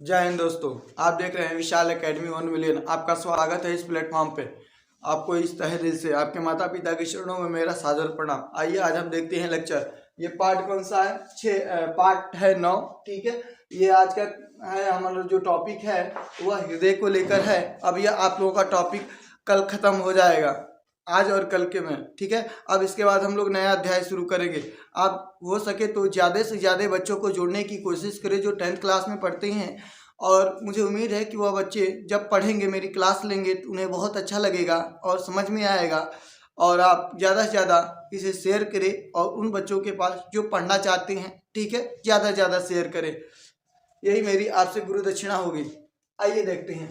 जय हिंद दोस्तों। आप देख रहे हैं विशाल एकेडमी 1 मिलियन। आपका स्वागत है इस प्लेटफॉर्म पे। आपको इस तहे दिल से आपके माता पिता के चरणों में मेरा सादर प्रणाम। आइए आज हम देखते हैं लेक्चर। ये पार्ट कौन सा है? पार्ट है 9। ठीक है, ये आज का है। हमारा जो टॉपिक है वह हृदय को लेकर है। अब यह आप लोगों का टॉपिक कल खत्म हो जाएगा, आज और कल के में। ठीक है, अब इसके बाद हम लोग नया अध्याय शुरू करेंगे। आप हो सके तो ज़्यादा से ज़्यादा बच्चों को जोड़ने की कोशिश करें जो 10th क्लास में पढ़ते हैं। और मुझे उम्मीद है कि वह बच्चे जब पढ़ेंगे, मेरी क्लास लेंगे, तो उन्हें बहुत अच्छा लगेगा और समझ में आएगा। और आप ज़्यादा से ज़्यादा इसे शेयर करें और उन बच्चों के पास जो पढ़ना चाहते हैं, ठीक है, ज़्यादा से ज़्यादा शेयर करें। यही मेरी आपसे गुरु दक्षिणा होगी। आइए देखते हैं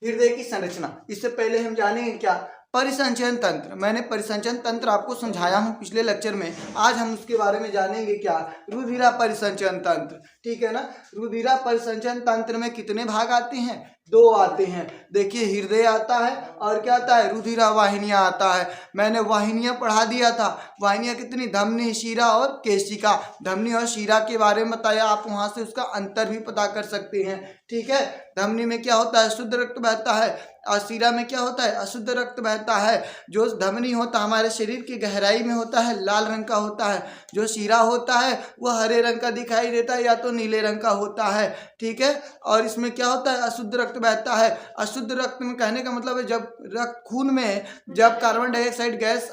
हृदय की संरचना। इससे पहले हम जानेंगे क्या परिसंचयन तंत्र। मैंने परिसंचयन तंत्र आपको समझाया हूँ पिछले लेक्चर में। आज हम उसके बारे में जानेंगे क्या रुधिरा परिसंचयन तंत्र। ठीक है ना। रुधिरा परिसंचयन तंत्र में कितने भाग आते हैं? 2 आते हैं। देखिए, हृदय आता है और क्या आता है? रुधिरा वाहिनियां आता है। मैंने वाहिनियां पढ़ा दिया था। वाहिनियां कितनी? धमनी, शिरा और केशिका। धमनी और शिरा के बारे में बताया, आप वहां से उसका अंतर भी पता कर सकते हैं। ठीक है, धमनी में क्या होता है? शुद्ध रक्त बहता है। और शिरा में क्या होता है? अशुद्ध रक्त बहता है। जो धमनी होता है हमारे शरीर की गहराई में होता है, लाल रंग का होता है। जो शिरा होता है वह हरे रंग का दिखाई देता है या तो नीले रंग का होता है। ठीक है, और इसमें क्या होता है? अशुद्ध रक्त बहता है। अशुद्ध रक्त में कहने का मतलब है जब रक्त खून में जब कार्बन डाइऑक्साइड गैस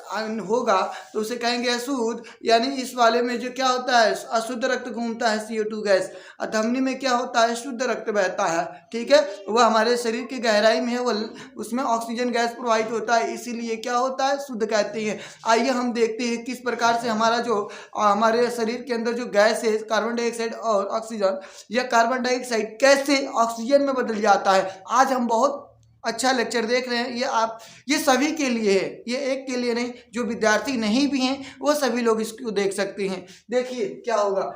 होगा तो उसे कहेंगे अशुद्ध। यानी इस वाले में जो क्या होता है? अशुद्ध रक्त घूमता है, CO2 गैस। और धमनी में क्या होता है? शुद्ध रक्त बहता है। ठीक है, वह हमारे शरीर की गहराई में है, वह उसमें ऑक्सीजन गैस प्रवाहित होता है, इसीलिए क्या होता है? शुद्ध कहते हैं। आइए हम देखते हैं किस प्रकार से हमारा जो हमारे शरीर के अंदर जो गैस है, कार्बन डाइऑक्साइड और ऑक्सीजन, यह कार्बन डाइऑक्साइड कैसे ऑक्सीजन में बदल जाता है। आज हम बहुत अच्छा लेक्चर देख रहे हैं। ये सभी के लिए है, ये एक के लिए नहीं। जो विद्यार्थी नहीं भी हैं वो सभी लोग इसको देख सकते हैं। देखिए क्या होगा।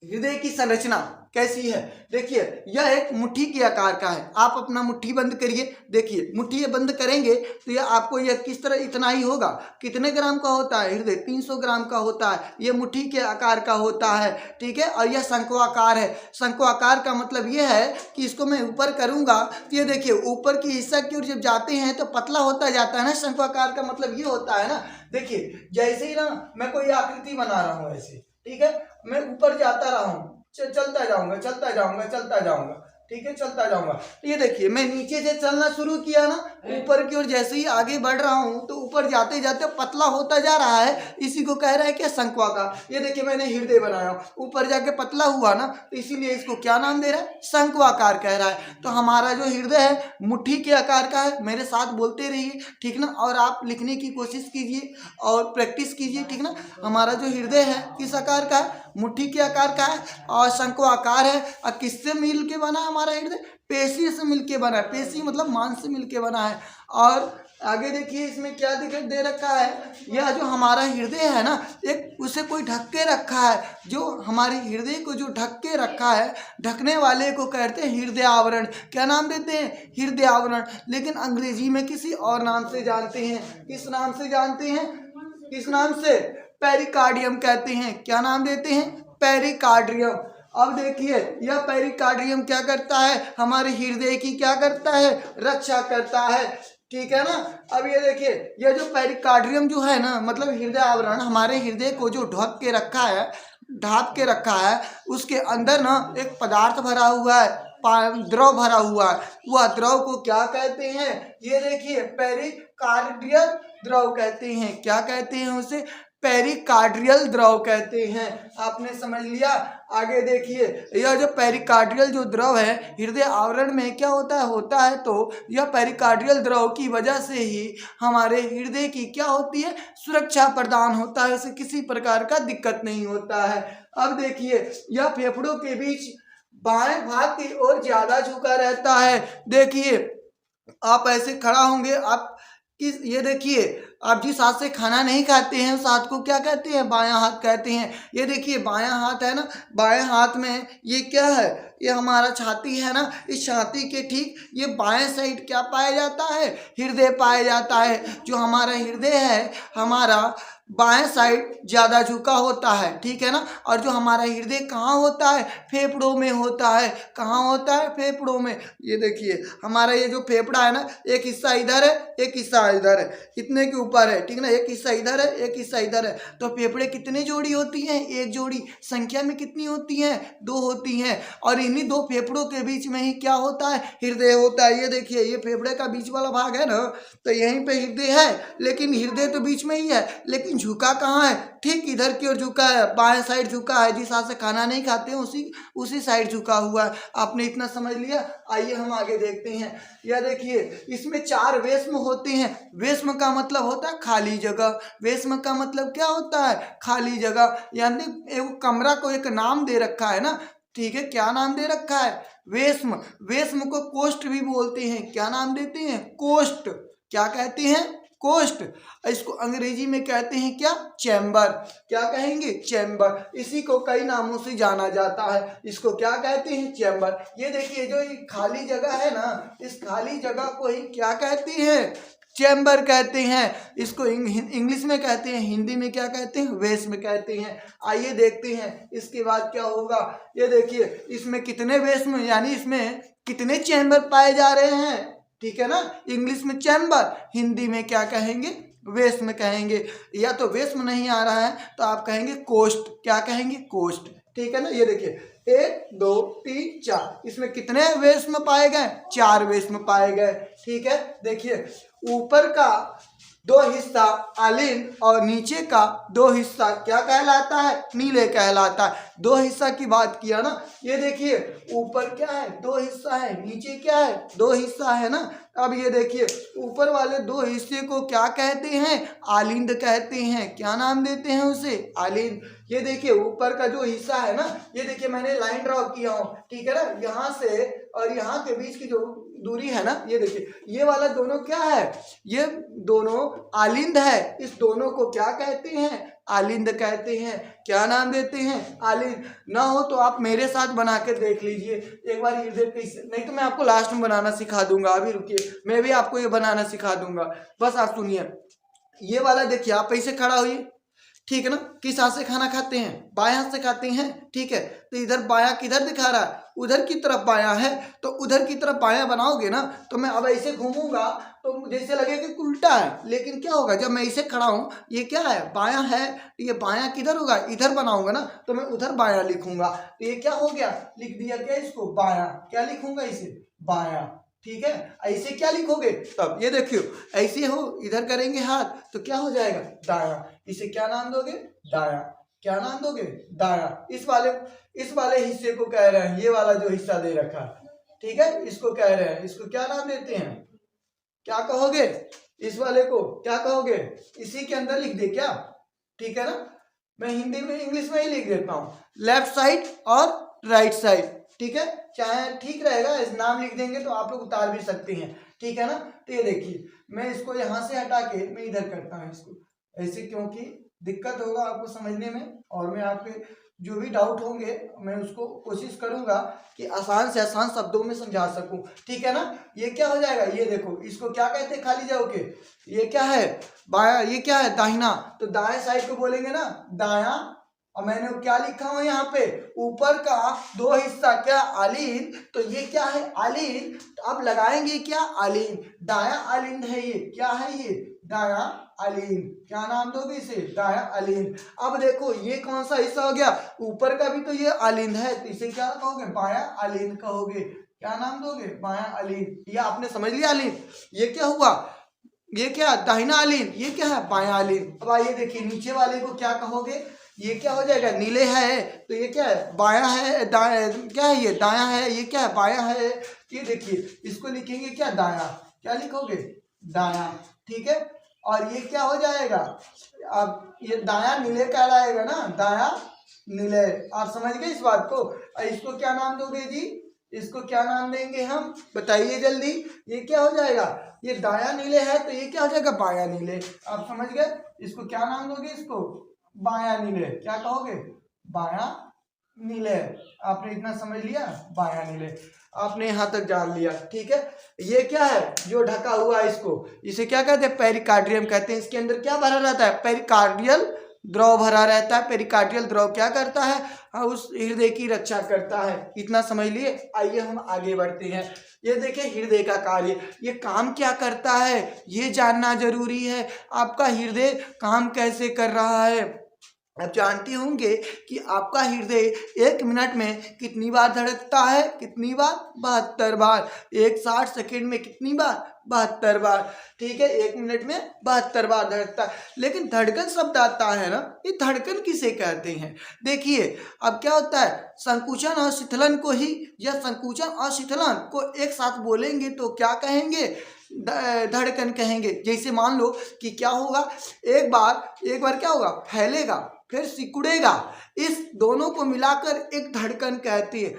हृदय की संरचना कैसी है? देखिए, यह एक मुट्ठी के आकार का है। आप अपना मुट्ठी बंद करिए। देखिए, मुट्ठी बंद करेंगे तो यह आपको यह किस तरह इतना ही होगा। कितने ग्राम का होता है हृदय? 300 ग्राम का होता है। यह मुट्ठी के आकार का होता है। ठीक है, और यह शंक्वाकार है। शंक्वाकार का मतलब यह है कि इसको मैं ऊपर करूंगा तो ये देखिए ऊपर की हिस्सा की ओर जब जाते हैं तो पतला होता जाता है ना। शंक्वाकार का मतलब ये होता है ना। देखिए, जैसे ही ना मैं कोई आकृति बना रहा हूँ ऐसे, ठीक है, मैं ऊपर जाता रहा हूँ, चलता जाऊंगा चलता जाऊंगा चलता जाऊंगा, ठीक है, चलता जाऊंगा। तो ये देखिए, मैं नीचे से चलना शुरू किया ना, ऊपर की ओर जैसे ही आगे बढ़ रहा हूँ तो ऊपर जाते जाते पतला होता जा रहा है। इसी को कह रहा है क्या? शंक्वाकार। ये देखिए, मैंने हृदय बनाया, ऊपर जाके पतला हुआ ना, तो इसीलिए इसको क्या नाम दे रहा है? शंक्वाकार कह रहा है। तो हमारा जो हृदय है मुट्ठी के आकार का है। मेरे साथ बोलते रहिए, ठीक ना, और आप लिखने की कोशिश कीजिए और प्रैक्टिस कीजिए, ठीक ना। हमारा जो हृदय है किस आकार का है? मुट्ठी के आकार का है और शंक्वाकार है। और किससे मिल के बना है हमारा हृदय? पेशी से मिलके बना है। पेशी मतलब मांस से मिलके बना है। और आगे देखिए, इसमें क्या दे रखा है? यह जो हमारा हृदय है ना, एक उसे कोई ढक के रखा है। जो हमारे हृदय को जो ढक के रखा है, ढकने वाले को कहते हैं हृदय आवरण। क्या नाम देते हैं? हृदय आवरण। लेकिन अंग्रेजी में किसी और नाम से जानते हैं। किस नाम से जानते हैं? किस नाम से? पेरिकार्डियम कहते हैं। क्या नाम देते हैं? पेरिकार्डियम। अब देखिए, यह पेरिकार्डियम क्या करता है? हमारे हृदय की क्या करता है? रक्षा करता है। ठीक है ना। अब ये देखिए, यह जो पेरिकार्डियम जो है ना, मतलब हृदय आवरण, हमारे हृदय को जो ढक के रखा है, ढाप के रखा है, उसके अंदर ना एक पदार्थ भरा हुआ है, द्रव भरा हुआ है। वह द्रव को क्या कहते हैं? ये देखिए, पेरिकार्डियल द्रव कहते हैं। क्या कहते हैं उसे? पेरिकार्डियल द्रव कहते हैं। आपने समझ लिया। आगे देखिए, यह जो पेरिकार्डियल जो द्रव है हृदय आवरण में क्या होता है तो यह पेरिकार्डियल द्रव की वजह से ही हमारे हृदय की क्या होती है? सुरक्षा प्रदान होता है। इसे किसी प्रकार का दिक्कत नहीं होता है। अब देखिए, यह फेफड़ों के बीच बाएं भाग की ओर ज्यादा झुका रहता है। देखिए, आप ऐसे खड़ा होंगे, आप किस, ये देखिए, आप जिस हाथ से खाना नहीं खाते हैं उस हाथ को क्या कहते हैं? बायां हाथ कहते हैं। ये देखिए बायां हाथ है ना, बाएं हाथ में ये क्या है? ये हमारा छाती है ना, इस छाती के ठीक ये बाएं साइड क्या पाया जाता है? हृदय पाया जाता है। जो हमारा हृदय है हमारा बाएं साइड ज़्यादा झुका होता है, ठीक है ना। और जो हमारा हृदय कहाँ होता है? फेफड़ों में होता है। कहाँ होता है? फेफड़ों में। ये देखिए हमारा ये जो फेफड़ा है ना, एक हिस्सा इधर है, एक हिस्सा इधर है, इतने के ऊपर है, ठीक ना। एक हिस्सा इधर है, एक हिस्सा इधर है। तो फेफड़े कितनी जोड़ी होती हैं? एक जोड़ी। संख्या में कितनी होती हैं? 2 होती हैं। और इन्हीं 2 फेफड़ों के बीच में ही क्या होता है? हृदय होता है। ये देखिए ये फेफड़े का बीच वाला भाग है ना, तो यहीं पे हृदय है, लेकिन हृदय तो बीच में ही है, लेकिन झुका कहाँ है? ठीक इधर की ओर झुका है, बाएं साइड झुका है। जिस हाथ से खाना नहीं खाते हैं उसी साइड झुका हुआ है। आपने इतना समझ लिया। आइए हम आगे देखते हैं। यह देखिए इसमें 4 वेश्म होते हैं। वेश्म का मतलब होता है खाली जगह। वेश्म का मतलब क्या होता है? खाली जगह। यानी एक कमरा को एक नाम दे रखा है ना, ठीक है। क्या नाम दे रखा है? वेश्म। वेश्म को कोष्ठ भी बोलते हैं। क्या नाम देते हैं? कोष्ठ। क्या कहते हैं? कोष्ठ। इसको अंग्रेजी में कहते हैं क्या? चैम्बर। क्या कहेंगे? चैम्बर। इसी को कई नामों से जाना जाता है। इसको क्या कहते हैं? चैम्बर। ये देखिए जो ये खाली जगह है ना, इस खाली जगह को ही क्या कहते हैं? चैम्बर कहते हैं। इसको इंग्लिश में कहते हैं, हिंदी में क्या कहते हैं? वेश्म कहते हैं। आइए देखते हैं इसके बाद क्या होगा। ये देखिए इसमें कितने वेश्म यानी इसमें कितने चैम्बर पाए जा रहे हैं, ठीक है ना। इंग्लिश में चैम्बर, हिंदी में क्या कहेंगे? वेश्म कहेंगे। या तो वेश्म नहीं आ रहा है तो आप कहेंगे कोष्ठ। क्या कहेंगे? कोष्ठ, ठीक है ना। ये देखिए 1 2 3 4, इसमें कितने वेश्म पाए गए? 4 वेश्म पाए गए, ठीक है। देखिए ऊपर का 2 हिस्सा आलिंद और नीचे का 2 हिस्सा क्या कहलाता है? नीले कहलाता है। 2 हिस्सा की बात किया ना। ये देखिए ऊपर क्या है? 2 हिस्सा है, नीचे क्या है? 2 हिस्सा है ना। अब ये देखिए ऊपर वाले 2 हिस्से को क्या कहते हैं? आलिंद कहते हैं। क्या नाम देते हैं उसे? आलिंद। ये देखिए ऊपर का जो हिस्सा है ना, ये देखिए मैंने लाइन ड्रॉ किया हूँ, ठीक है ना। यहाँ से और यहाँ के बीच की जो दूरी है ना, ये देखिए ये वाला दोनों क्या है? ये दोनों आलिंद है। इस दोनों को क्या कहते हैं? आलिंद कहते हैं। क्या नाम देते हैं? आलिंद। ना हो तो आप मेरे साथ बना के देख लीजिए एक बार हृदय कैसे, नहीं तो मैं आपको लास्ट में बनाना सिखा दूंगा। अभी रुकिए, मैं भी आपको ये बनाना सिखा दूंगा, बस आप सुनिए। ये वाला देखिए आप ऐसे खड़ा होइए, ठीक है ना। किस हाथ से खाना खाते हैं? बाएं हाथ से खाते हैं, ठीक है। तो इधर बायां किधर दिखा रहा है? उधर की तरफ बायां है, तो उधर की तरफ बायां बनाओगे ना, तो मैं अब ऐसे घूमूंगा तो जैसे लगेगा कि उल्टा है, लेकिन क्या होगा जब मैं इसे खड़ा हूं, ये क्या है? बायां है। ये बायां किधर होगा? इधर बनाऊंगा ना, तो मैं उधर बायां लिखूंगा। तो ये क्या हो गया? लिख दिया क्या इसको? बायां। क्या लिखूंगा इसे? बायां, ठीक है। ऐसे क्या लिखोगे तब? ये देखियो ऐसे हो, इधर करेंगे हाथ तो क्या हो जाएगा? दायां। इसे क्या नाम दोगे? दायां। क्या नाम दोगे? दायां। इस वाले हिस्से को कह रहे हैं, ये वाला जो हिस्सा दे रखा है, ठीक है, इसको कह रहे हैं। इसको क्या नाम देते हैं? क्या कहोगे? इस वाले को क्या कहोगे? इसी के अंदर लिख दे क्या? ठीक है ना। मैं हिंदी में इंग्लिश में ही लिख देता हूँ, लेफ्ट साइड और राइट साइड, ठीक है। चाहे ठीक रहेगा, इस नाम लिख देंगे तो आप लोग उतार भी सकते हैं, ठीक है ना। तो ये देखिए मैं इसको यहाँ से हटा के मैं इधर करता हूँ इसको ऐसे, क्योंकि दिक्कत होगा आपको समझने में, और मैं आपके जो भी डाउट होंगे मैं उसको कोशिश करूंगा कि आसान से आसान शब्दों में समझा सकूं, ठीक है ना। ये क्या हो जाएगा? ये देखो इसको क्या कहते हैं? खाली जगह के। ये क्या है? बाया। ये क्या है? दाहिना। तो दाएं साइड को बोलेंगे ना दाया। और मैंने क्या लिखा हुआ यहाँ पे? ऊपर का 2 हिस्सा क्या? आलिंद। तो ये क्या है? आलिंद। तो अब लगाएंगे क्या? आलिंद। दाया आलिंद है ये। क्या है ये? दाया आलिंद। क्या नाम दोगे इसे? दाया आलिंद। अब देखो ये कौन सा हिस्सा हो गया? ऊपर का भी तो ये आलिंद है, तो इसे क्या कहोगे? बाया आलिंद कहोगे। क्या नाम दोगे? बाया आलिंद। ये आपने समझ लिया आलिंद। ये क्या हुआ? ये क्या? दाहिना आलिंद। ये क्या है? बाया आलिंद। अब आइए देखिए नीचे वाले को क्या कहोगे? ये क्या हो जाएगा? नीले है, तो ये क्या है? बाया है। दाया क्या है? ये दाया है। ये क्या है? बाया है। ये देखिए इसको लिखेंगे क्या? दाया। क्या लिखोगे? दाया, ठीक है। और ये क्या हो जाएगा? अब ये दाया नीले कहलाएगा ना, दाया नीले। आप समझ गए इस बात को? इसको क्या नाम दोगे जी? इसको क्या नाम देंगे हम? बताइए जल्दी। ये क्या हो जाएगा? ये दाया नीले है तो ये क्या हो जाएगा, बाया नीले। आप समझ गए, इसको क्या नाम दोगे, इसको बाया नीले। क्या कहोगे, बाया नीले। आपने इतना समझ लिया, बाया नीले आपने यहाँ तक जान लिया, ठीक है। ये क्या है जो ढका हुआ है, इसको इसे क्या कहते हैं, पेरिकार्डियम कहते हैं। इसके अंदर क्या भरा रहता है, पेरिकार्डियल द्रव भरा रहता है। पेरिकार्डियल द्रव क्या करता है, उस हृदय की रक्षा करता है। इतना समझ लिए। आइए हम आगे बढ़ते हैं। ये देखिए हृदय का कार्य, ये काम क्या करता है ये जानना जरूरी है। आपका हृदय काम कैसे कर रहा है, आप जानते होंगे कि आपका हृदय 1 मिनट में कितनी बार धड़कता है, कितनी बार, 72 बार। 60 सेकंड में कितनी बार, 72 बार, ठीक है। 1 मिनट में 72 बार धड़कता है। लेकिन धड़कन शब्द आता है ना, ये धड़कन किसे कहते हैं। देखिए अब क्या होता है, संकुचन और शिथिलन को ही, या संकुचन और शिथिलन को एक साथ बोलेंगे तो क्या कहेंगे, धड़कन कहेंगे। जैसे मान लो कि क्या होगा, एक बार क्या होगा, फैलेगा फिर सिकुड़ेगा, इस दोनों को मिलाकर एक धड़कन कहती है।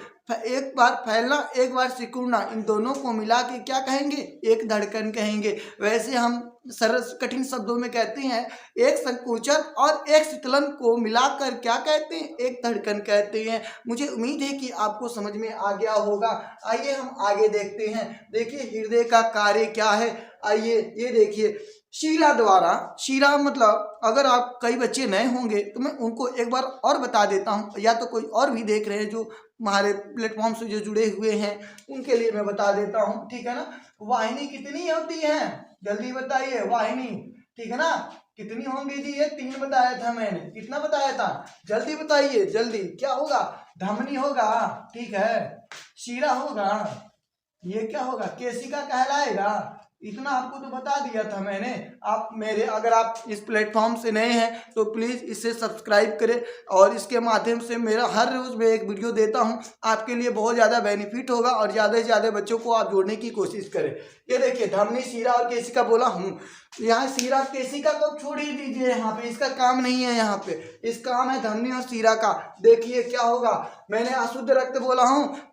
एक बार फैलना, एक बार सिकुड़ना, इन दोनों को मिला के क्या कहेंगे, एक धड़कन कहेंगे। वैसे हम सरल कठिन शब्दों में कहते हैं, एक संकुचन और एक शिथिलन को मिलाकर क्या कहते हैं, एक धड़कन कहते हैं। मुझे उम्मीद है कि आपको समझ में आ गया होगा। आइए हम आगे देखते हैं। देखिए हृदय का कार्य क्या है, आइए ये देखिए। शीरा द्वारा, शीरा मतलब अगर आप कई बच्चे नए होंगे तो मैं उनको एक बार और बता देता हूँ, या तो कोई और भी देख रहे हैं जो हमारे प्लेटफॉर्म से जो जुड़े हुए हैं उनके लिए मैं बता देता हूँ, ठीक है ना। वाहिनी कितनी होती है, जल्दी बताइए, वाहिनी, ठीक है ना, कितनी होंगी जी, ये 3 बताया था मैंने। कितना बताया था, जल्दी बताइए, जल्दी। क्या होगा, धमनी होगा, ठीक है, शीरा होगा, ये क्या होगा, केशिका कहलाएगा। इतना आपको तो बता दिया था मैंने। आप मेरे, अगर आप इस प्लेटफॉर्म से नए हैं तो प्लीज़ इसे सब्सक्राइब करें, और इसके माध्यम से मेरा हर रोज़ मैं एक वीडियो देता हूं, आपके लिए बहुत ज़्यादा बेनिफिट होगा, और ज़्यादा से ज़्यादा बच्चों को आप जोड़ने की कोशिश करें। ये देखिए धमनी, शीरा और केशिका बोला हूँ। यहाँ शीरा केशिका को छोड़ ही दीजिए, यहाँ पे इसका काम नहीं है, यहाँ पे इस काम है धमनी और शीरा का। देखिए क्या होगा, मैंने अशुद्ध रक्त बोला हूँ।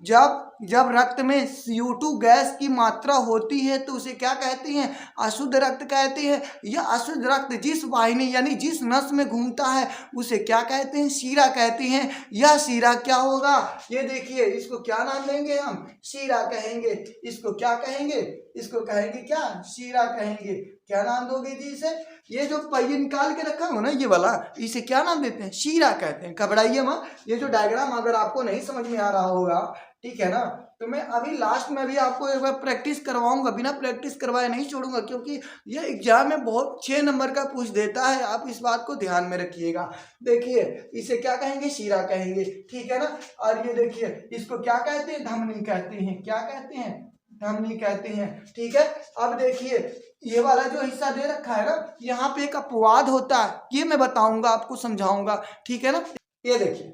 जब रक्त में CO2 गैस की मात्रा होती है तो उसे क्या कहते हैं, अशुद्ध रक्त कहते हैं। यह अशुद्ध रक्त जिस वाहिनी यानी जिस नस में घूमता है उसे क्या कहते हैं, शीरा कहते हैं। यह शीरा क्या होगा, ये देखिए, इसको क्या नाम देंगे हम, शीरा कहेंगे। इसको क्या कहेंगे, इसको कहेंगे क्या, शीरा कहेंगे। क्या नाम दोगे जी इसे, ये जो पहिए निकाल के रखा हो ना ये वाला, इसे क्या नाम देते हैं, शीरा कहते हैं। घबराइए मत, ये जो डायग्राम अगर आपको नहीं समझ में आ रहा होगा, ठीक है ना, तो मैं अभी लास्ट में भी आपको एक बार प्रैक्टिस करवाऊंगा, बिना प्रैक्टिस करवाए नहीं छोड़ूंगा, क्योंकि ये एग्जाम में बहुत 6 नंबर का पूछ देता है। आप इस बात को ध्यान में रखिएगा। देखिए इसे क्या कहेंगे, शीरा कहेंगे, ठीक है ना। और ये देखिए इसको क्या कहते हैं, धमनी कहते हैं। क्या कहते हैं, धमनी कहते हैं, ठीक है। अब देखिए ये वाला जो हिस्सा दे रखा है ना, यहाँ पे एक अपवाद होता है, ये मैं बताऊंगा, आपको समझाऊंगा, ठीक है ना। ये देखिए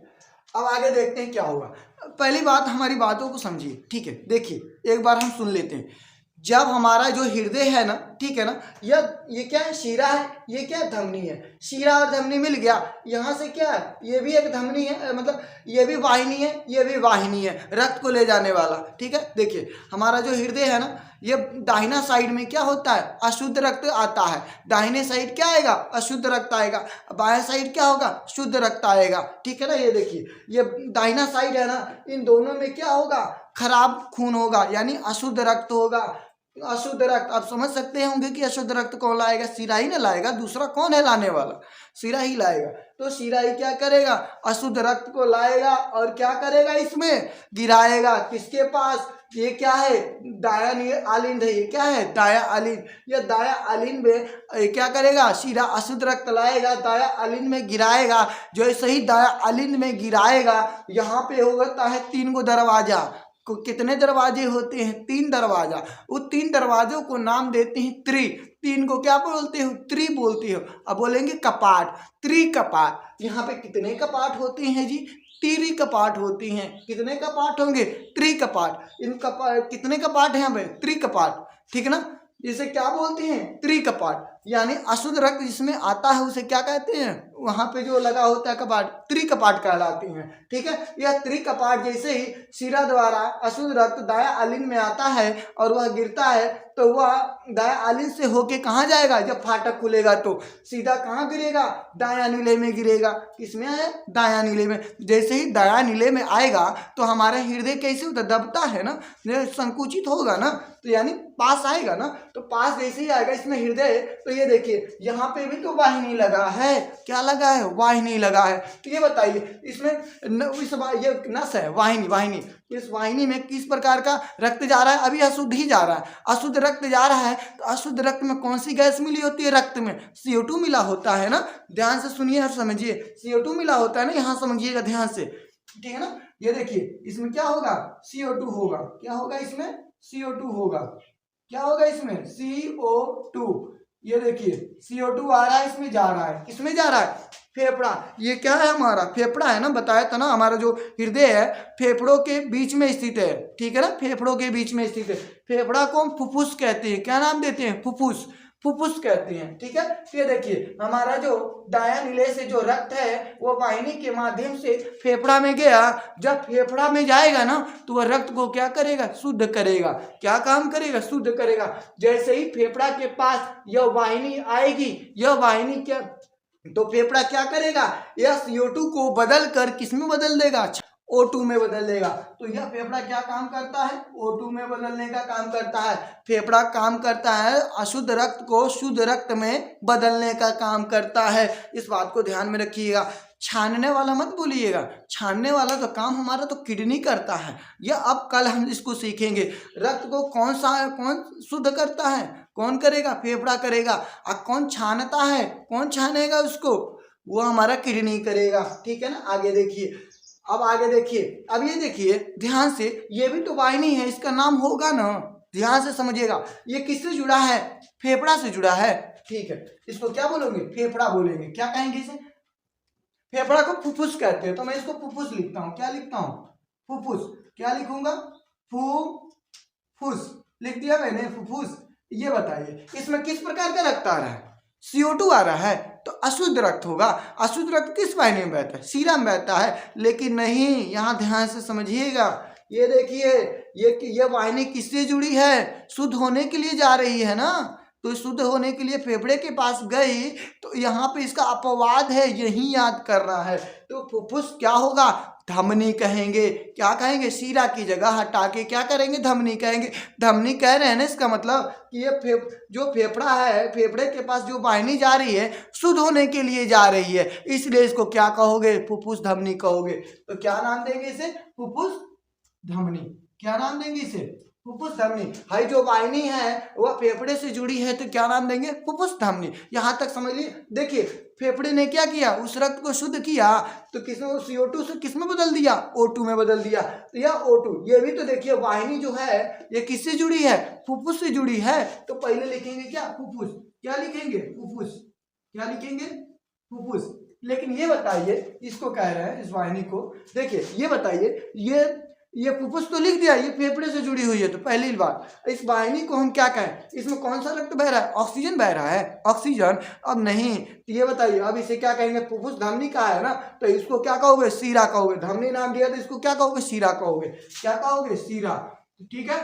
अब आगे देखते हैं क्या होगा। पहली बात, हमारी बातों को समझिए, ठीक है। देखिए एक बार हम सुन लेते हैं। जब हमारा जो हृदय है ना, ठीक है ना, ये क्या है, शीरा है, ये क्या है, धमनी है। शीरा और धमनी मिल गया, यहाँ से क्या है, ये भी एक धमनी है, मतलब ये भी वाहिनी है, ये भी वाहिनी है, रक्त को ले जाने वाला, ठीक है। देखिए हमारा जो हृदय है ना, ये दाहिना साइड में क्या होता है, अशुद्ध रक्त आता है। दाहिने साइड क्या आएगा, अशुद्ध रक्त आएगा। बाएं साइड क्या होगा, शुद्ध रक्त आएगा, ठीक है ना। ये देखिए ये दाहिना साइड है ना, इन दोनों में क्या होगा, खराब खून होगा, यानी अशुद्ध रक्त होगा। अशुद्ध रक्त, आप समझ सकते होंगे कि अशुद्ध रक्त कौन लाएगा, शीरा ही ना लाएगा, दूसरा कौन है लाने वाला, शीरा ही लाएगा। तो शीरा ही क्या करेगा, अशुद्ध रक्त को लाएगा और क्या करेगा, इसमें गिराएगा। किसके पास, ये क्या है, दाया आलिंद है, ये क्या है, दाया आलिंद। ये दाया आलिंद में क्या करेगा, शीरा अशुद्ध रक्त लाएगा, दाया आलिंद में गिराएगा। जैसे ही दाया आलिंद में गिराएगा, यहाँ पे होता है 3 गो दरवाजा। कितने दरवाजे होते हैं, 3 दरवाजा। वो 3 दरवाजों को नाम देते हैं त्रि। 3 को क्या बोलते हो, त्रि बोलते हो। अब बोलेंगे कपाट, त्रि कपाट। यहाँ पे कितने कपाट होते हैं जी, त्रि कपाट होती हैं। कितने कपाट होंगे, त्रि कपाट। इन कपाट कितने कपाट हैं यहाँ पे, त्रि कपाट, ठीक है ना। इसे क्या बोलते हैं, त्रि कपाट। यानी अशुद्ध रक्त जिसमें आता है उसे क्या कहते हैं, वहां पे जो लगा होता है कपाट, त्रिकपाट कहलाती हैं। ठीक है, यह त्रिकपाट जैसे ही शिरा द्वारा अशुद्ध रक्त दाया आलिन में आता है और वह गिरता है तो वह दाया आलिन से होके कहाँ जाएगा, जब फाटक खुलेगा तो सीधा कहाँ गिरेगा, दाया नीले में गिरेगा। किसमें है, दाया नीले में। जैसे ही दाया नीले में आएगा तो हमारा हृदय कैसे होता, दबता है ना, संकुचित होगा ना, तो यानी पास आएगा ना, तो पास जैसे ही आएगा इसमें हृदय, तो ये देखिए यहाँ पे भी तो वाहिनी लगा है, क्या लगा है, वाहिनी लगा है। तो ये बताइए इसमें ये नस है वाहिनी, इस वाहिनी में किस प्रकार का रक्त जा रहा है, अभी अशुद्ध ही जा रहा है, अशुद्ध रक्त जा रहा है। तो अशुद्ध रक्त में कौन सी गैस मिली होती है, रक्त में CO2 मिला होता है ना, ध्यान से सुनिए और समझिए, CO2 मिला होता है ना, यहाँ समझिएगा ध्यान से, ठीक है ना। ये देखिए इसमें क्या होगा, CO2 होगा, क्या होगा इसमें, CO2 होगा, क्या होगा इसमें, CO2। ये देखिए CO2 आ रहा है, इसमें जा रहा है, किसमें जा रहा है, फेफड़ा। ये क्या है, हमारा फेफड़ा है ना, बताया था ना, हमारा जो हृदय है फेफड़ों के बीच में स्थित है, ठीक है ना, फेफड़ों के बीच में स्थित है। फेफड़ा को हम फुफ्फुस कहते हैं, क्या नाम देते हैं, फुफ्फुस, फुफ्फुस कहते हैं। ठीक है, ये देखिए हमारा जो दाया नीले से जो रक्त है वो वाहिनी के माध्यम से फेफड़ा में गया, जब फेफड़ा में जाएगा ना तो वह रक्त को क्या करेगा, शुद्ध करेगा। क्या काम करेगा, शुद्ध करेगा। जैसे ही फेफड़ा के पास यह वाहिनी आएगी, यह वाहिनी क्या, तो फेफड़ा क्या करेगा, यह CO2 को बदल कर किस में बदल देगा, O2 में बदल देगा। तो यह फेफड़ा क्या काम करता है, O2 में बदलने का काम करता है। फेफड़ा काम करता है अशुद्ध रक्त को शुद्ध रक्त में बदलने का काम करता है, इस बात को ध्यान में रखिएगा। छानने वाला मत बोलिएगा, छानने वाला तो काम हमारा तो किडनी करता है, यह अब कल हम इसको सीखेंगे। रक्त को कौन शुद्ध करता है, कौन करेगा, फेफड़ा करेगा। अब कौन छानता है, कौन छानेगा उसको, वो हमारा किडनी करेगा। ठीक है ना, आगे देखिए, अब आगे देखिए, अब ये देखिए ध्यान से, ये भी तो वाहिनी है, इसका नाम होगा ना, ध्यान से समझिएगा। ये किससे जुड़ा है, फेफड़ा से जुड़ा है। ठीक है, इसको क्या बोलेंगे, फेफड़ा बोलेंगे। क्या कहेंगे इसे, फेफड़ा को फुफ्फुस कहते हैं, तो मैं इसको फुफ्फुस लिखता हूँ। क्या लिखता हूँ, फुफ्फुस। क्या लिखूंगा, फुफ्फुस लिख दिया मैंने, फुफ्फुस। ये बताइए इसमें किस प्रकार का रक्त आ रहा है, CO2 आ रहा है, तो अशुद्ध रक्त होगा। अशुद्ध रक्त किस वाहिनी में बहता है, सीरा में बहता है। लेकिन नहीं, यहाँ ध्यान से समझिएगा, ये देखिए ये वाहिनी किससे जुड़ी है, शुद्ध होने के लिए जा रही है ना, तो शुद्ध होने के लिए फेफड़े के पास गई, तो यहाँ पे इसका अपवाद है, यही याद करना है। तो फुफ्फुस क्या होगा, धमनी कहेंगे। क्या कहेंगे, सीरा की जगह हटा के क्या करेंगे, धमनी कहेंगे। धमनी कह रहे हैं ना, इसका मतलब कि ये जो फेफड़ा है, फेफड़े के पास जो वाहिनी जा रही है शुद्ध होने के लिए जा रही है, इसलिए इसको क्या कहोगे, फुफ्फुस धमनी कहोगे। तो क्या नाम देंगे इसे, फुफ्फुस धमनी। क्या नाम देंगे इसे, फुफ्फुस धमनी। हाई जो वाहिनी है वह फेफड़े से जुड़ी है, तो क्या नाम देंगे, फुफ्फुस धमनी। यहाँ तक समझ लिए। देखिए फेफड़े ने क्या किया, उस रक्त को शुद्ध किया, तो किसने, CO2 से किस में बदल दिया, O2 में बदल दिया। तो यह O2, ये भी तो देखिए वाहिनी जो है ये किससे जुड़ी है, फुफ्फुस से जुड़ी है। तो पहले लिखेंगे क्या, फुफ्फुस। क्या लिखेंगे, फुफ्फुस। क्या लिखेंगे, फुफ्फुस। लेकिन ये बताइए, इसको कह रहे हैं इस वाहिनी को, देखिए ये बताइए, ये फुफ्फुस तो लिख दिया, ये फेफड़े से जुड़ी हुई है, तो पहली बात इस वाहिनी को हम क्या कहें, इसमें कौन सा रक्त बह रहा है, ऑक्सीजन बह रहा है, ऑक्सीजन। अब नहीं, तो ये बताइए अब इसे क्या कहेंगे, फुफ्फुस धमनी का है ना, तो इसको क्या कहोगे, सीरा कहोगे। धमनी नाम दिया तो इसको क्या कहोगे, सीरा कहोगे। क्या कहोगे, सीरा। ठीक है,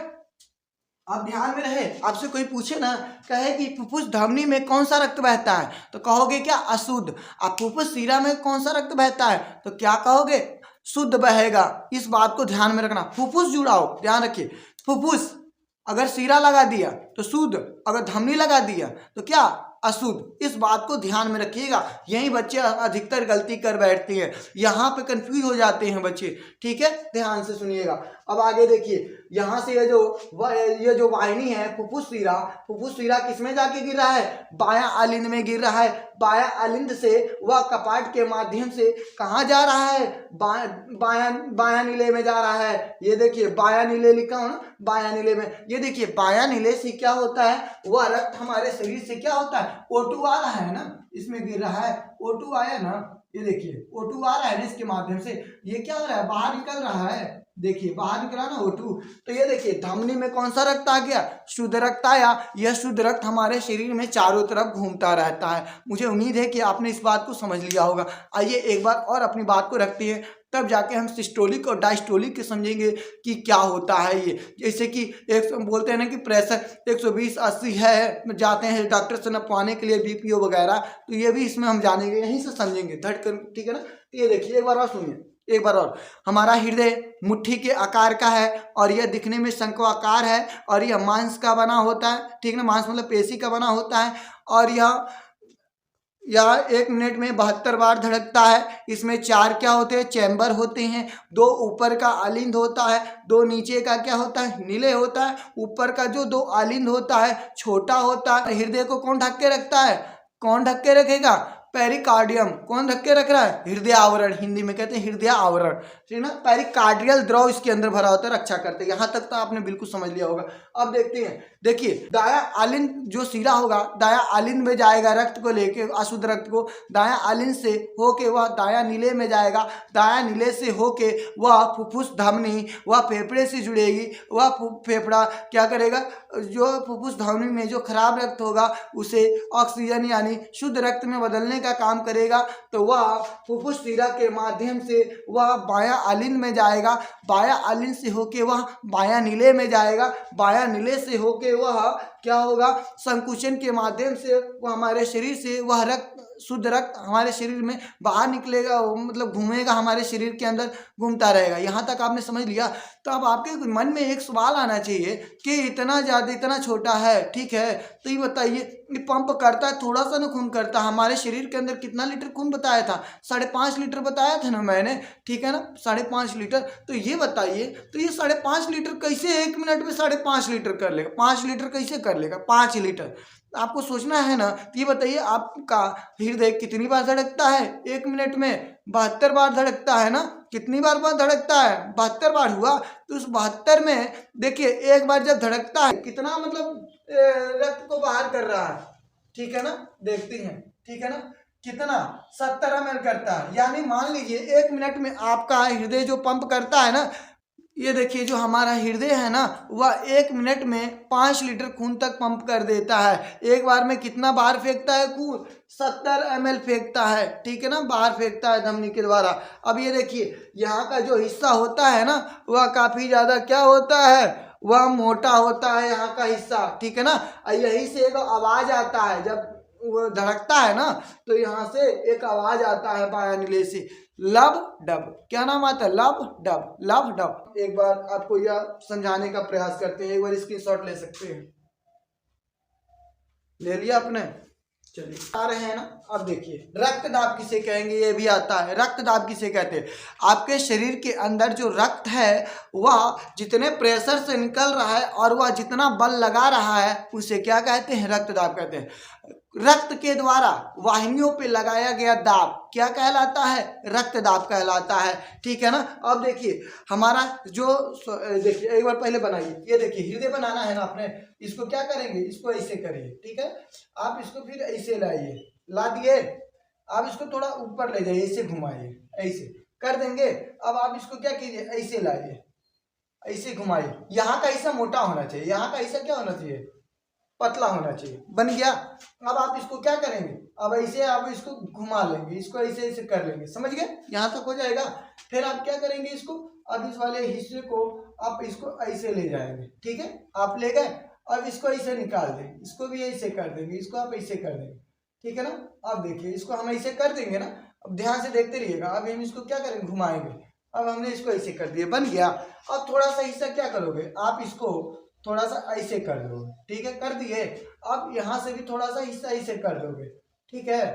अब ध्यान में रहे, आपसे कोई पूछे ना, कहे कि फुफ्फुस धमनी में कौन सा रक्त बहता है, तो कहोगे क्या, अशुद्ध। अब फुफ्फुस सीरा में कौन सा रक्त बहता है, तो क्या कहोगे, शुद्ध बहेगा। इस बात को ध्यान में रखना, फुफ्फुस जुड़ाओ, ध्यान रखिए। फुफ्फुस अगर सीरा लगा दिया तो शुद्ध, अगर धमनी लगा दिया तो क्या, अशुद्ध। इस बात को ध्यान में रखिएगा, यही बच्चे अधिकतर गलती कर बैठते हैं, यहाँ पे कंफ्यूज हो जाते हैं बच्चे। ठीक है, ध्यान से सुनिएगा। अब आगे देखिए, यहाँ से ये जो वाहिनी है फुफ्फुस सीरा किसमें जाके गिर रहा है, बायां आलिंद में गिर रहा है। बायां आलिंद से वह कपाट के माध्यम से कहाँ जा रहा है, बायां नीले में जा रहा है। ये देखिए बायां नीले लिखा हो ना, बायां नीले में। ये देखिए बायां नीले से क्या होता है, वह रक्त हमारे शरीर से क्या होता है, O2 आ रहा है ना, इसमें गिर रहा है, O2 आया ना, ये देखिए O2 आ रहा है ना, इसके माध्यम से ये क्या हो रहा है, बाहर निकल रहा है, देखिए बाहर निकला ना O2, तो ये देखिए धमनी में कौन सा रक्त आ गया, शुद्ध रक्त आया। यह शुद्ध रक्त हमारे शरीर में चारों तरफ घूमता रहता है। मुझे उम्मीद है कि आपने इस बात को समझ लिया होगा। आइए एक बार और अपनी बात को रखते हैं, तब जाके हम सिस्टोलिक और डायस्टोलिक के समझेंगे कि क्या होता है ये। जैसे कि एक बोलते हैं ना कि प्रेशर 120/80 है, जाते हैं डॉक्टर से नपवाने के लिए BPO वगैरह, तो ये भी इसमें हम जानेंगे, यहीं से समझेंगे धड़कन, ठीक है ना। ये देखिए एक बार और सुनिए, एक बार और। हमारा हृदय मुट्ठी के आकार का है और यह दिखने में शंक्वाकार है और यह मांस का बना होता है, ठीक है ना, मांस मतलब पेशी का बना होता है। और यह 1 मिनट में 72 बार धड़कता है। इसमें 4 क्या होते हैं, चैम्बर होते हैं। 2 ऊपर का आलिंद होता है, 2 नीचे का क्या होता है, नीले होता है। ऊपर का जो 2 आलिंद होता है छोटा होता है। हृदय को कौन ढक के रखता है, कौन ढक के रखेगा, पेरिकार्डियम। कौन ढक के रख रहा है, हृदय आवरण, हिंदी में कहते हैं हृदय आवरण, ठीक है ना। पेरिकार्डियल द्रव इसके अंदर भरा होता है, रक्षा करते हैं। यहाँ तक तो आपने बिल्कुल समझ लिया होगा। अब देखते हैं, देखिए दाया आलिंद जो सिरा होगा, दाया आलिंद में जाएगा रक्त को लेके, अशुद्ध रक्त को। दाया आलिंद से होके वह दाया नीले में जाएगा। दाया नीले से होके वह फुफ्फुस धमनी, वह फेफड़े से जुड़ेगी। वह फेफड़ा क्या करेगा, जो फुफ्फुस धमनी में जो खराब रक्त होगा उसे ऑक्सीजन यानी शुद्ध रक्त में बदलने का काम करेगा। तो वह फुफ्फुस सिरा के माध्यम से वह बाया आलिंद में जाएगा। बाया आलिंद से होके वह बाया नीले में जाएगा। बाया नीले से होके वह क्या होगा, संकुचन के माध्यम से वह हमारे शरीर से वह रक्त, शुद्ध रक्त हमारे शरीर में बाहर निकलेगा, मतलब घूमेगा, हमारे शरीर के अंदर घूमता रहेगा। यहाँ तक आपने समझ लिया। तो अब आपके मन में एक सवाल आना चाहिए कि इतना ज़्यादा, इतना छोटा है, ठीक है, तो ये बताइए, ये पंप करता है, थोड़ा सा ना खून करता है। हमारे शरीर के अंदर कितना लीटर खून बताया था, 5.5 लीटर बताया था ना मैंने, ठीक है ना, 5.5 लीटर। तो ये बताइए, तो ये 5.5 लीटर कैसे 1 मिनट में 5.5 लीटर कर लेगा, 5 लीटर कैसे कर लेगा, 5 लीटर। आपको सोचना है ना। तो ये बताइए आपका हृदय कितनी बार धड़कता है 1 मिनट में, 72 बार धड़कता है ना। कितनी बार धड़कता है, 72 बार हुआ। तो उस 72 में देखिए एक बार जब धड़कता है कितना मतलब रक्त को बाहर कर रहा है, ठीक है ना, देखते हैं, ठीक है ना, कितना 70 ml करता है। यानी मान लीजिए 1 मिनट में आपका हृदय जो पंप करता है ना, ये देखिए जो हमारा हृदय है ना, वह 1 मिनट में 5 लीटर खून तक पंप कर देता है। एक बार में कितना बाहर फेंकता है खून, 70 ml फेंकता है, ठीक है ना, बाहर फेंकता है धमनी के द्वारा। अब ये देखिए यहाँ का जो हिस्सा होता है ना, वह काफ़ी ज़्यादा क्या होता है, वह मोटा होता है यहाँ का हिस्सा, ठीक है ना। यही से एक आवाज़ आता है जब वो धड़कता है ना, तो यहाँ से एक आवाज़ आता है बाया नीले से, लब डब। क्या नाम आता है, लब डब, लब डब। एक बार आपको यह समझाने का प्रयास करते हैं, एक बार स्क्रीनशॉट ले सकते हैं, ले लिया आपने, चलिए आ रहे हैं ना। अब देखिए रक्तदाब किसे कहेंगे, ये भी आता है। रक्तदाब किसे कहते हैं, आपके शरीर के अंदर जो रक्त है वह जितने प्रेशर से निकल रहा है और वह जितना बल लगा रहा है उसे क्या कहते हैं, रक्तदाब कहते हैं। रक्त के द्वारा वाहिनियों पे लगाया गया दाब क्या कहलाता है, रक्तदाब कहलाता है, ठीक है ना। अब देखिए हमारा जो, देखिए एक बार पहले बनाइए, ये देखिए हृदय बनाना है ना आपने, इसको क्या करेंगे, इसको ऐसे करिए, ठीक है। आप इसको फिर ऐसे लाइए, ला दिए, आप इसको थोड़ा ऊपर ले जाइए, ऐसे घुमाइए, ऐसे कर देंगे। अब आप इसको क्या कीजिए, ऐसे लाइए, ऐसे घुमाइए। यहाँ का हिस्सा मोटा होना चाहिए, यहाँ का हिस्सा क्या होना चाहिए, पतला होना चाहिए, बन गया। अब आप इसको क्या करेंगे, अब ऐसे आप इसको घुमा लेंगे, इसको ऐसे ऐसे कर लेंगे, समझ गए, यहाँ तक हो जाएगा। फिर आप क्या करेंगे, इसको अब इस वाले हिस्से को आप इसको ऐसे ले जाएंगे, ठीक है, आप ले गए। अब इसको ऐसे निकाल देंगे, इसको भी ऐसे कर देंगे, इसको आप ऐसे कर देंगे, ठीक है ना। अब देखिए इसको हम ऐसे कर देंगे ना, अब ध्यान से देखते रहिएगा। अब हम इसको क्या करेंगे, घुमाएंगे। अब हमने इसको ऐसे कर दिया, बन गया। अब थोड़ा सा हिस्सा क्या करोगे, आप इसको थोड़ा सा ऐसे कर दो, ठीक है, कर दिए। अब यहाँ से भी थोड़ा सा हिस्सा ऐसे कर दोगे, ठीक है,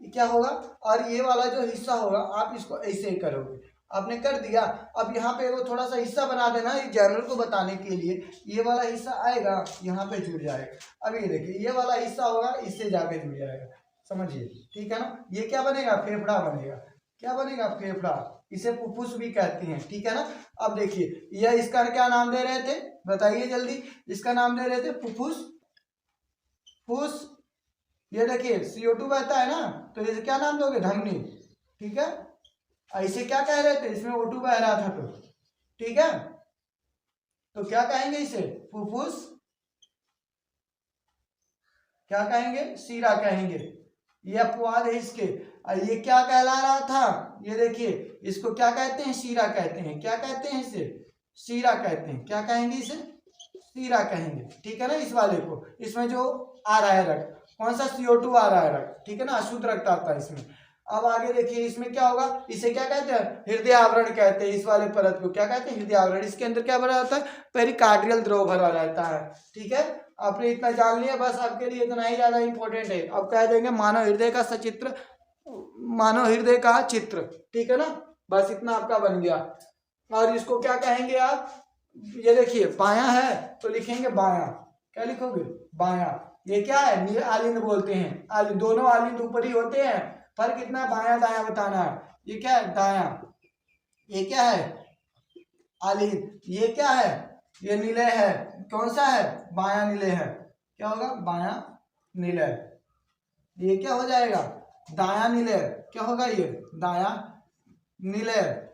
क्या होगा, और ये वाला जो हिस्सा होगा आप इसको ऐसे ही करोगे, आपने कर दिया। अब यहाँ पे वो थोड़ा सा हिस्सा बना देना, ये जनरल को बताने के लिए, ये वाला हिस्सा आएगा यहाँ पे जुड़ जाएगा। अब ये देखिए ये वाला हिस्सा होगा, इससे जाके जुड़ जाएगा, समझिए, ठीक है ना। ये क्या बनेगा, फेफड़ा बनेगा, क्या बनेगा, फेफड़ा, इसे फुफ्फुस भी कहते हैं, ठीक है ना। अब देखिए यह इसका क्या नाम दे रहे थे, बताइए जल्दी, इसका नाम दे रहे थे फुफ्फुस, फुस। ये देखिए CO2 बहता है ना, तो इसे क्या नाम दोगे, धमनी, ठीक है। ऐसे क्या कह रहे थे, इसमें O2 बह रहा था, तो ठीक है, तो क्या कहेंगे इसे? फुफ्फुस क्या कहेंगे? शीरा कहेंगे। ये अपवाद है इसके। और ये क्या कहला रहा था? ये देखिए, इसको क्या कहते हैं? शीरा कहते हैं। क्या कहते हैं इसे? शीरा कहते हैं। क्या कहेंगे इसे? शीरा कहेंगे। ठीक है ना, इस वाले को। इसमें जो आ रहा है रक्त, कौन सा? CO2 आ रहा है रक्त, ठीक है ना, अशुद्ध रक्त आता है इसमें। अब आगे देखिए, इसमें क्या होगा? इसे क्या कहते हैं? हृदय आवरण कहते हैं। इस वाले परत को क्या कहते हैं? हृदय आवरण। इसके अंदर क्या भरा रहता है? पेरिकार्डियल द्रव भरा रहता है। ठीक है, आपने इतना जान लिया, बस आपके लिए इतना ही ज्यादा इंपॉर्टेंट है। अब कह देंगे मानव हृदय का सचित्र, मानव हृदय का चित्र। ठीक है ना, बस इतना आपका बन गया। और इसको क्या कहेंगे आप? ये देखिए, बायां है तो लिखेंगे बायां। क्या लिखोगे? बायां। ये क्या है? नील आलिंद बोलते हैं। दोनों आलिंद ऊपर ही होते हैं, फर्क कितना? बायां दायां बताना है। ये क्या है? दायां। ये क्या है? आलिंद। ये क्या है? ये निलय है। कौन सा है? बायां निलय है। क्या होगा? बायां निलय। ये क्या हो जाएगा? दायां निलय। क्या होगा ये? दायां निलय।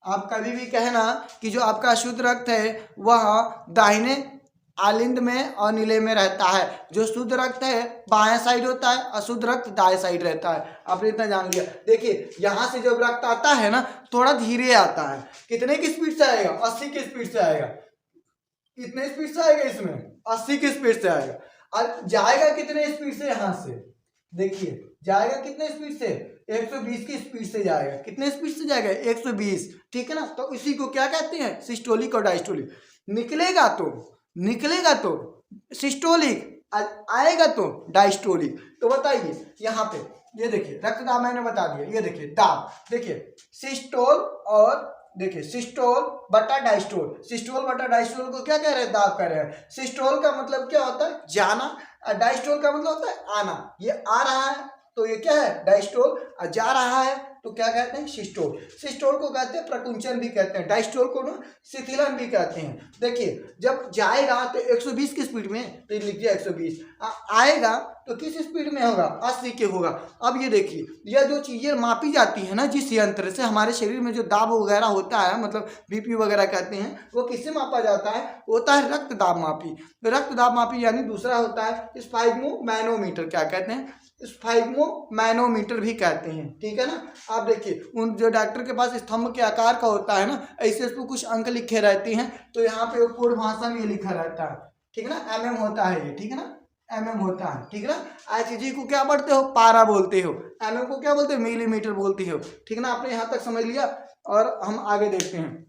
आप कभी भी कहना कि जो आपका अशुद्ध रक्त है वह दाहिने आलिंद में और नीले में रहता है। जो शुद्ध रक्त है बाएं साइड होता है, अशुद्ध रक्त दाएं साइड रहता है। आपने इतना जान लिया। देखिए, यहाँ से जब रक्त आता है ना, थोड़ा धीरे आता है। कितने की स्पीड से आएगा? 80 की स्पीड से आएगा। कितने स्पीड से आएगा? इसमें 80 की स्पीड से आएगा। और जाएगा कितने स्पीड से? यहाँ से देखिए, जाएगा कितने स्पीड से? 120 की स्पीड से जाएगा। कितने स्पीड से जाएगा? 120। ठीक है ना, तो इसी को क्या कहते हैं? सिस्टोलिक और डायस्टोलिक। निकलेगा तो सिस्टोलिक, आएगा तो डायस्टोलिक। तो बताइए यहाँ पे, ये देखिए रक्तदाब मैंने बता दिया। ये देखिए दाब, देखिए सिस्टोल और देखिए सिस्टोल बटा डायस्टोल। सिस्टोल बटा डायस्टोल को क्या कह रहे हैं? दाब कर रहे हैं। सिस्टोल का मतलब क्या होता है? जाना। डायस्टोल का मतलब होता है आना। ये आ रहा है तो ये क्या है? डायस्टोल। और जा रहा है तो क्या कहते हैं? सिस्टोल। सिस्टोल को कहते हैं प्रकुंचन भी कहते हैं, डायस्टोल को ना शिथिलन भी कहते हैं। देखिए, जब जाएगा तो 120 की स्पीड में, तो लिखिए 120। आएगा तो किस स्पीड में होगा? 80 के होगा। अब ये देखिए, यह जो चीजें मापी जाती है ना, जिस यंत्र से हमारे शरीर में जो दाब वगैरह होता है, मतलब BP वगैरह कहते हैं, वो किससे मापा जाता है? होता है रक्त दाब मापी। रक्त दाब मापी यानी दूसरा होता है स्फाइग्मोमैनोमीटर। क्या कहते हैं? स्फाइग्मोमैनोमीटर भी कहते हैं। ठीक है ना। आप देखिए, उन जो डॉक्टर के पास स्तंभ के आकार का होता है ना, ऐसे उसको कुछ अंक लिखे रहते हैं, तो यहाँ पे कोड भाषा में ये लिखा रहता है। ठीक है ना, MM होता है ये। ठीक है ना, MM होता है। ठीक है ना। ICG को क्या पढ़ते हो? पारा बोलते हो। MM को क्या बोलते हो? मिलीमीटर बोलते हो। ठीक है ना, आपने यहाँ तक समझ लिया। और हम आगे देखते हैं।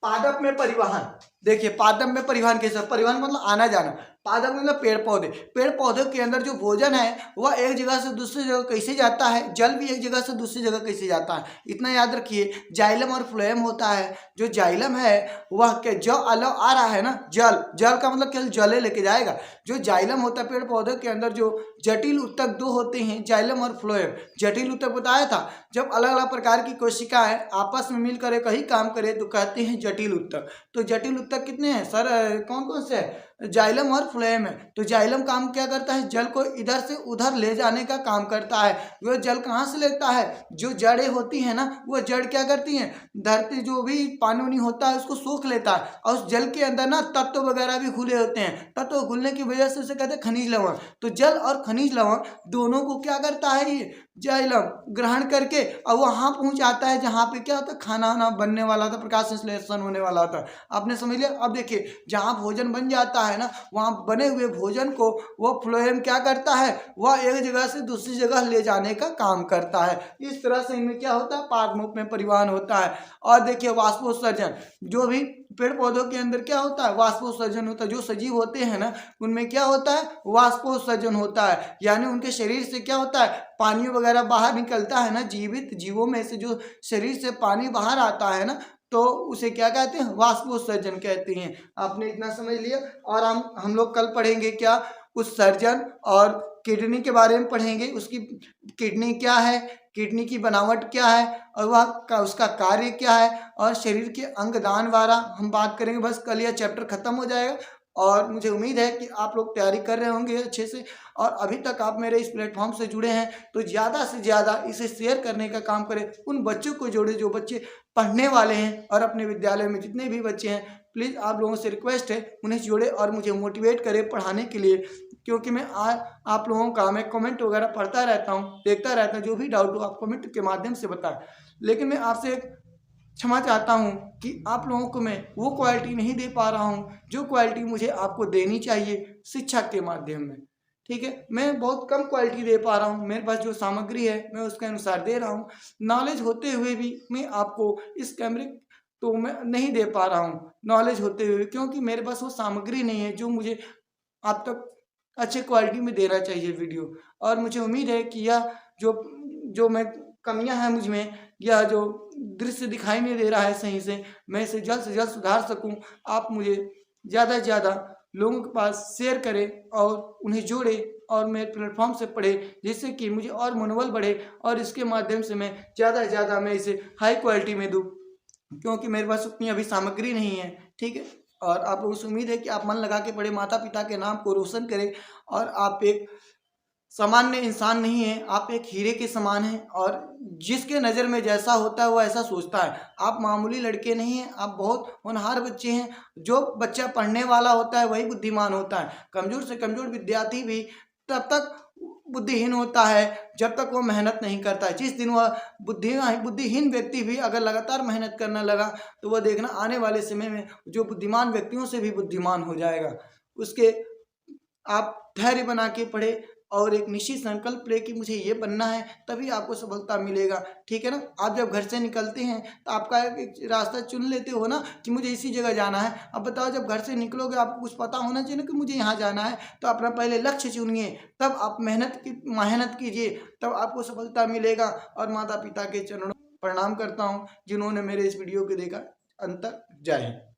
पादप में परिवहन। देखिए, पादप में परिवहन कैसे? परिवहन मतलब आना जाना। पादप मतलब पेड़ पौधे। पेड़ पौधों के अंदर जो भोजन है वह एक जगह से दूसरी जगह कैसे जाता है? जल भी एक जगह से दूसरी जगह कैसे जाता है? इतना याद रखिए। जाइलम और फ्लोएम होता है। जो जाइलम है वह के जो अलग आ रहा है ना, जल का मतलब केवल जले लेके जाएगा। जो जाइलम होता है पेड़ पौधे के अंदर, जो जटिल उत्तक दो होते हैं, जाइलम और फ्लोएम। जटिल उत्तक बताया था, जब अलग अलग प्रकार की कोशिकाएं आपस में मिलकर एक ही काम करे तो कहते हैं जटिल उत्तक। तो जटिल उत्तक कितने हैं सर? कौन कौन से है? जाइलम और फ्लोएम है। तो जाइलम काम क्या करता है? जल को इधर से उधर ले जाने का काम करता है। वह जल कहाँ से लेता है? जो जड़ें होती है ना, वो जड़ क्या करती हैं? धरती जो भी पानी वानी होता है उसको सोख लेता है, और उस जल के अंदर ना तत्व वगैरह भी घुले होते हैं। तत्व घुलने की वजह से उसे कहते हैं खनिज लवण। तो जल और खनिज लवण दोनों को क्या करता है? ये जाइलम ग्रहण करके और वहां पहुंच आता है जहां पे क्या होता है? खाना वाना बनने वाला था, प्रकाश संश्लेषण होने वाला था। आपने समझ लिया। अब देखिए, जहां भोजन बन जाता है ना, वहां बने हुए भोजन को वो फ्लोएम क्या करता है? वह एक जगह से दूसरी जगह ले जाने का काम करता है। इस तरह से इनमें क्या होता है? पादप में परिवहन होता है। और देखिए, वाष्पोत्सर्जन। जो भी पेड़ पौधों के अंदर क्या होता है? वाष्पोत्सर्जन होता है। जो सजीव होते हैं ना, उनमें क्या होता है? वाष्पोत्सर्जन होता है। यानी उनके शरीर से क्या होता है? पानी वगैरह बाहर निकलता है ना। जीवित जीवों में से जो शरीर से पानी बाहर आता है ना, तो उसे क्या कहते हैं? वाष्पोत्सर्जन कहते हैं। आपने इतना समझ लिया। और हम लोग कल पढ़ेंगे क्या? उत्सर्जन और किडनी के बारे में पढ़ेंगे। उसकी किडनी क्या है, किडनी की बनावट क्या है, और वह उसका कार्य क्या है, और शरीर के अंग दान वाला हम बात करेंगे। बस कल यह चैप्टर खत्म हो जाएगा। और मुझे उम्मीद है कि आप लोग तैयारी कर रहे होंगे अच्छे से। और अभी तक आप मेरे इस प्लेटफॉर्म से जुड़े हैं तो ज़्यादा से ज़्यादा इसे शेयर करने का काम करें, उन बच्चों को जोड़े जो बच्चे पढ़ने वाले हैं, और अपने विद्यालय में जितने भी बच्चे हैं प्लीज़ आप लोगों से रिक्वेस्ट है उन्हें जोड़े और मुझे मोटिवेट करें पढ़ाने के लिए। क्योंकि मैं आप लोगों का मैं कमेंट वगैरह पढ़ता रहता हूँ, देखता रहता हूँ, जो भी डाउट हो आप कमेंट के माध्यम से बताएं। लेकिन मैं आपसे एक क्षमा चाहता हूँ कि आप लोगों को मैं वो क्वालिटी नहीं दे पा रहा हूँ जो क्वालिटी मुझे आपको देनी चाहिए शिक्षा के माध्यम में। ठीक है, मैं बहुत कम क्वालिटी दे पा रहा हूँ, मेरे पास जो सामग्री है मैं उसके अनुसार दे रहा हूँ। नॉलेज होते हुए भी मैं आपको इस कैमरे तो मैं नहीं दे पा रहा हूँ, नॉलेज होते हुए, क्योंकि मेरे पास वो सामग्री नहीं है जो मुझे आप तक अच्छे क्वालिटी में देना चाहिए वीडियो। और मुझे उम्मीद है कि यह जो जो मैं कमियां हैं मुझ में, या जो दृश्य दिखाई नहीं दे रहा है सही से, मैं इसे जल्द से जल्द सुधार सकूं। आप मुझे ज़्यादा से ज़्यादा लोगों के पास शेयर करें और उन्हें जोड़ें और मेरे प्लेटफॉर्म से पढ़ें, जिससे कि मुझे और मनोबल बढ़े और इसके माध्यम से मैं ज़्यादा से ज़्यादा मैं इसे हाई क्वालिटी में दूँ, क्योंकि मेरे पास उतनी अभी सामग्री नहीं है। ठीक है, और आप लोगों से उम्मीद है कि आप मन लगा के पढ़े, माता पिता के नाम को रोशन करें। और आप एक सामान्य इंसान नहीं है, आप एक हीरे के समान हैं, और जिसके नज़र में जैसा होता है वो ऐसा सोचता है। आप मामूली लड़के नहीं हैं, आप बहुत होनहार बच्चे हैं। जो बच्चा पढ़ने वाला होता है वही बुद्धिमान होता है। कमज़ोर से कमज़ोर विद्यार्थी भी तब तक बुद्धिहीन होता है जब तक वो मेहनत नहीं करता है। जिस दिन वह बुद्धिहीन व्यक्ति भी अगर लगातार मेहनत करने लगा तो वह देखना आने वाले समय में जो बुद्धिमान व्यक्तियों से भी बुद्धिमान हो जाएगा। उसके आप धैर्य बना के पढ़े और एक निश्चित संकल्प ले कि मुझे ये बनना है, तभी आपको सफलता मिलेगा। ठीक है ना, आप जब घर से निकलते हैं तो आपका एक रास्ता चुन लेते हो ना कि मुझे इसी जगह जाना है। अब बताओ, जब घर से निकलोगे आपको कुछ पता होना चाहिए ना कि मुझे यहाँ जाना है, तो अपना पहले लक्ष्य चुनिए, तब आप मेहनत कीजिए, तब आपको सफलता मिलेगा। और माता पिता के चरणों में प्रणाम करता हूँ जिन्होंने मेरे इस वीडियो को देखा अंत तक। जय हिंद।